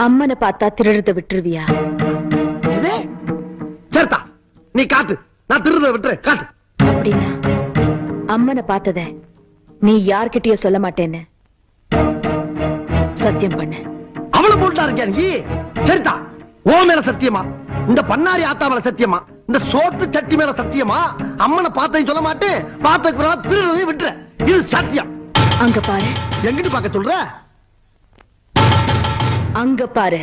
அம்மனை பார்த்தா திருடுறத விட்டுருவியா? சரிதா, நீ காட்டு, நான் திருடுறத விட்டுரு, காட்டு. அப்படின்னா அம்மனை பார்த்தத நீ யார்கிட்டயோ சொல்ல மாட்டேன்னு சத்தியம் பண்ணு. அவளை போட்டா இருக்கியா நீ? சரிதா, ஓ மேல சத்தியமா, இந்த பண்ணாரி ஆத்தா மேல சத்தியமா, இந்த சோத்து சட்டி மேல சத்தியமா, அம்மனை பார்த்தேன்னு சொல்ல மாட்டேன், பார்த்ததுக்கு பிறகு திருடுறதையும் விட்டுற. இது சத்தியம். அங்க பாரு. எங்கிட்டு பார்க்க சொல்ற? அங்க பாரு.